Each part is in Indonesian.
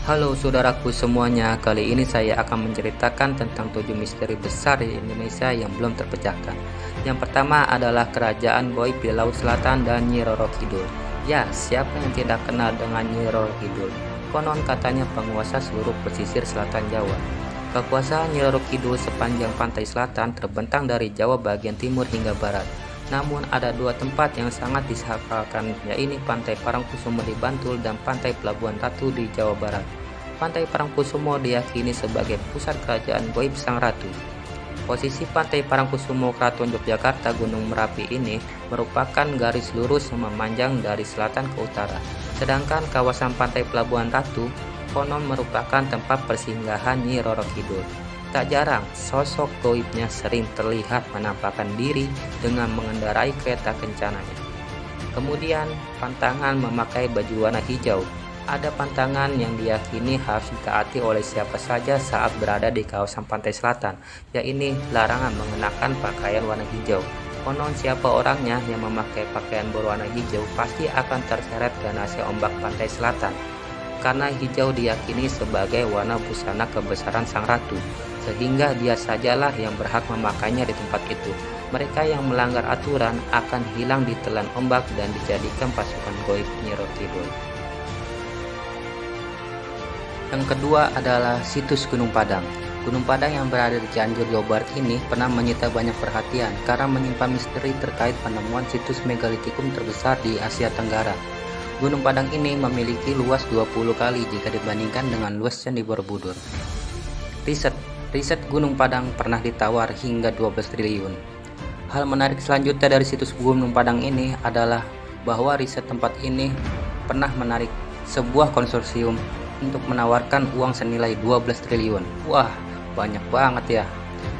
Halo saudaraku semuanya, kali ini saya akan menceritakan tentang 7 misteri besar di Indonesia yang belum terpecahkan. Yang pertama adalah Kerajaan Goib di Laut Selatan dan Nyi Roro Kidul. Ya, siapa yang tidak kenal dengan Nyi Roro Kidul? Konon katanya penguasa seluruh pesisir selatan Jawa. Kekuasaan Nyi Roro Kidul sepanjang pantai selatan terbentang dari Jawa bagian timur hingga barat. Namun ada dua tempat yang sangat dihafalkan, yaitu Pantai Parangkusumo di Bantul dan Pantai Pelabuhan Ratu di Jawa Barat. Pantai Parangkusumo diyakini sebagai pusat kerajaan goib Sang Ratu. Posisi Pantai Parangkusumo Keraton Yogyakarta Gunung Merapi ini merupakan garis lurus yang memanjang dari selatan ke utara. Sedangkan kawasan Pantai Pelabuhan Ratu konon merupakan tempat persinggahan Nyi Roro Kidul. Tak jarang, sosok goibnya sering terlihat menampakkan diri dengan mengendarai kereta kencananya. Kemudian, pantangan memakai baju warna hijau. Ada pantangan yang diyakini harus ditaati oleh siapa saja saat berada di kawasan pantai selatan, yaitu larangan mengenakan pakaian warna hijau. Konon siapa orangnya yang memakai pakaian berwarna hijau pasti akan terseret ke nasi ombak pantai selatan. Karena hijau diyakini sebagai warna busana kebesaran Sang Ratu, sehingga dia sajalah yang berhak memakainya di tempat itu. Mereka yang melanggar aturan akan hilang ditelan ombak dan dijadikan pasukan goib Nyi Roro Kidul. Yang kedua adalah situs Gunung Padang. Gunung Padang yang berada di Cianjur, Jawa Barat ini pernah menyita banyak perhatian karena menyimpan misteri terkait penemuan situs megalitikum terbesar di Asia Tenggara. Gunung Padang ini memiliki luas 20 kali jika dibandingkan dengan luas Candi Borobudur. Riset Gunung Padang pernah ditawar hingga 12 triliun. Hal menarik selanjutnya dari situs Gunung Padang ini adalah bahwa riset tempat ini pernah menarik sebuah konsorsium untuk menawarkan uang senilai 12 triliun. Wah, banyak banget ya.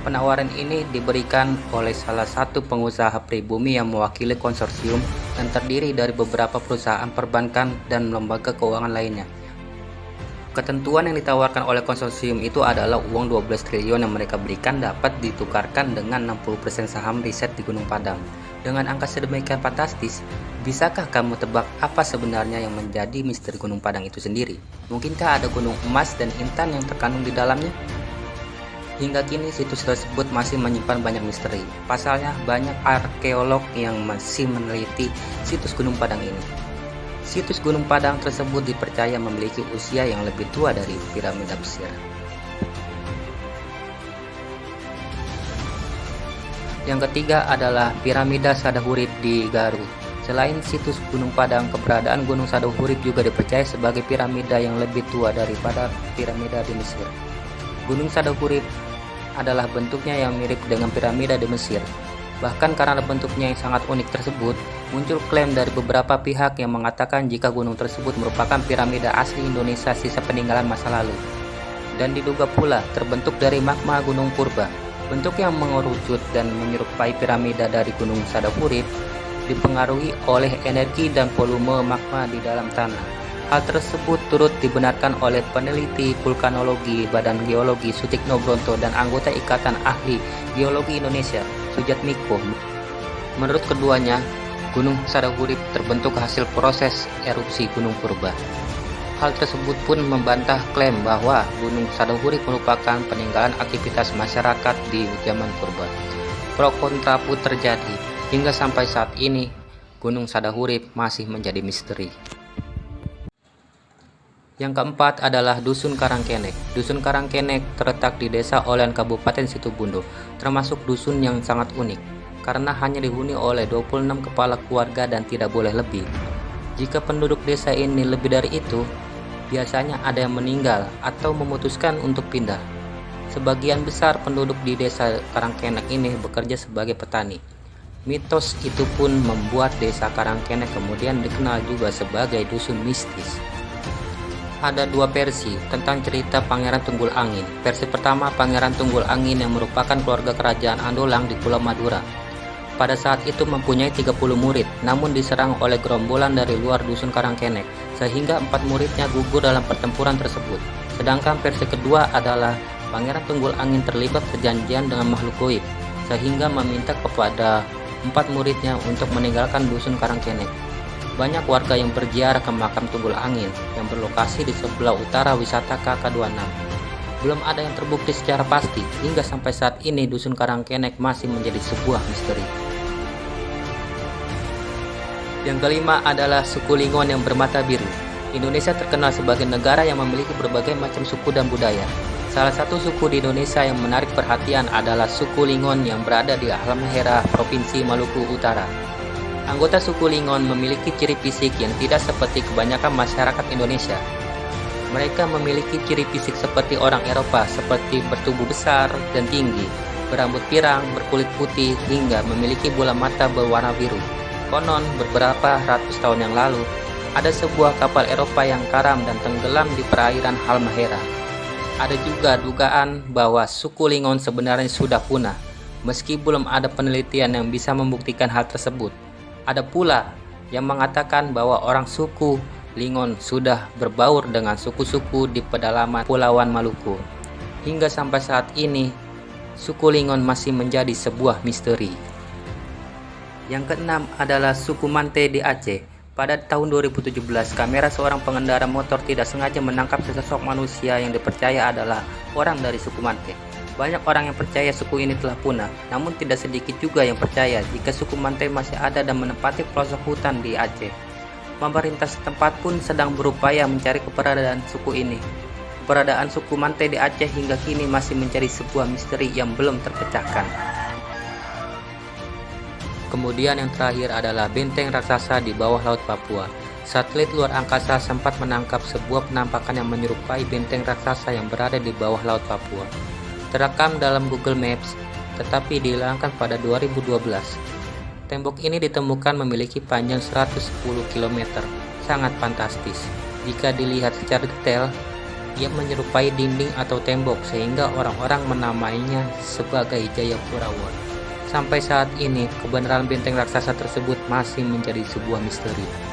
Penawaran ini diberikan oleh salah satu pengusaha pribumi yang mewakili konsorsium dan terdiri dari beberapa perusahaan perbankan dan lembaga keuangan lainnya. Ketentuan yang ditawarkan oleh konsorsium itu adalah uang 12 triliun yang mereka berikan dapat ditukarkan dengan 60% saham riset di Gunung Padang. Dengan angka sedemikian fantastis, bisakah kamu tebak apa sebenarnya yang menjadi misteri Gunung Padang itu sendiri? Mungkinkah ada gunung emas dan intan yang terkandung di dalamnya? Hingga kini situs tersebut masih menyimpan banyak misteri. Pasalnya, banyak arkeolog yang masih meneliti situs Gunung Padang ini. Situs Gunung Padang tersebut dipercaya memiliki usia yang lebih tua dari piramida Mesir. Yang ketiga adalah piramida Sadahurip di Garut. Selain situs Gunung Padang, keberadaan Gunung Sadahurip juga dipercaya sebagai piramida yang lebih tua daripada piramida di Mesir. Gunung Sadahurip adalah bentuknya yang mirip dengan piramida di Mesir. Bahkan karena bentuknya yang sangat unik tersebut, muncul klaim dari beberapa pihak yang mengatakan jika gunung tersebut merupakan piramida asli Indonesia sisa peninggalan masa lalu. Dan diduga pula terbentuk dari magma gunung purba. Bentuk yang mengerucut dan menyerupai piramida dari Gunung Sadahurip dipengaruhi oleh energi dan volume magma di dalam tanah. Hal tersebut turut dibenarkan oleh peneliti vulkanologi Badan Geologi Sutikno Bronto dan anggota Ikatan Ahli Geologi Indonesia, Sujatmiko. Menurut keduanya, Gunung Sadahurip terbentuk hasil proses erupsi gunung purba. Hal tersebut pun membantah klaim bahwa Gunung Sadahurip merupakan peninggalan aktivitas masyarakat di zaman purba. Pro kontra pun terjadi, hingga sampai saat ini Gunung Sadahurip masih menjadi misteri. Yang keempat adalah Dusun Karangkenek. Dusun Karangkenek terletak di Desa Olean, Kabupaten Situbondo, termasuk dusun yang sangat unik, karena hanya dihuni oleh 26 kepala keluarga dan tidak boleh lebih. Jika penduduk desa ini lebih dari itu, biasanya ada yang meninggal atau memutuskan untuk pindah. Sebagian besar penduduk di Desa Karangkenek ini bekerja sebagai petani. Mitos itu pun membuat Desa Karangkenek kemudian dikenal juga sebagai dusun mistis. Ada dua versi tentang cerita Pangeran Tunggul Angin. Versi pertama, Pangeran Tunggul Angin yang merupakan keluarga kerajaan Andolang di Pulau Madura. Pada saat itu mempunyai 30 murid, namun diserang oleh gerombolan dari luar dusun Karangkenek, sehingga 4 muridnya gugur dalam pertempuran tersebut. Sedangkan versi kedua adalah Pangeran Tunggul Angin terlibat perjanjian dengan makhluk goib, sehingga meminta kepada 4 muridnya untuk meninggalkan dusun Karangkenek. Banyak warga yang berziarah ke makam Tunggul Angin yang berlokasi di sebelah utara wisata KK26. Belum ada yang terbukti secara pasti, hingga sampai saat ini Dusun Karangkenek masih menjadi sebuah misteri. Yang kelima adalah suku Lingon yang bermata biru. Indonesia terkenal sebagai negara yang memiliki berbagai macam suku dan budaya. Salah satu suku di Indonesia yang menarik perhatian adalah suku Lingon yang berada di Halmahera, Provinsi Maluku Utara. Anggota suku Lingon memiliki ciri fisik yang tidak seperti kebanyakan masyarakat Indonesia. Mereka memiliki ciri fisik seperti orang Eropa, seperti bertubuh besar dan tinggi, berambut pirang, berkulit putih, hingga memiliki bola mata berwarna biru. Konon, beberapa ratus tahun yang lalu, ada sebuah kapal Eropa yang karam dan tenggelam di perairan Halmahera. Ada juga dugaan bahwa suku Lingon sebenarnya sudah punah, meski belum ada penelitian yang bisa membuktikan hal tersebut. Ada pula yang mengatakan bahwa orang suku Lingon sudah berbaur dengan suku-suku di pedalaman Pulauan Maluku. Hingga sampai saat ini, suku Lingon masih menjadi sebuah misteri. Yang keenam adalah suku Mante di Aceh. Pada tahun 2017, kamera seorang pengendara motor tidak sengaja menangkap sesosok manusia yang dipercaya adalah orang dari suku Mante. Banyak orang yang percaya suku ini telah punah, namun tidak sedikit juga yang percaya jika suku Mante masih ada dan menempati pelosok hutan di Aceh. Pemerintah setempat pun sedang berupaya mencari keberadaan suku ini. Keberadaan suku Mante di Aceh hingga kini masih menjadi sebuah misteri yang belum terpecahkan. Kemudian yang terakhir adalah benteng raksasa di bawah laut Papua. Satelit luar angkasa sempat menangkap sebuah penampakan yang menyerupai benteng raksasa yang berada di bawah laut Papua. Terekam dalam Google Maps, tetapi dihilangkan pada 2012. Tembok ini ditemukan memiliki panjang 110 km, sangat fantastis. Jika dilihat secara detail, ia menyerupai dinding atau tembok sehingga orang-orang menamainya sebagai Jayapura Wall. Sampai saat ini, kebenaran benteng raksasa tersebut masih menjadi sebuah misteri.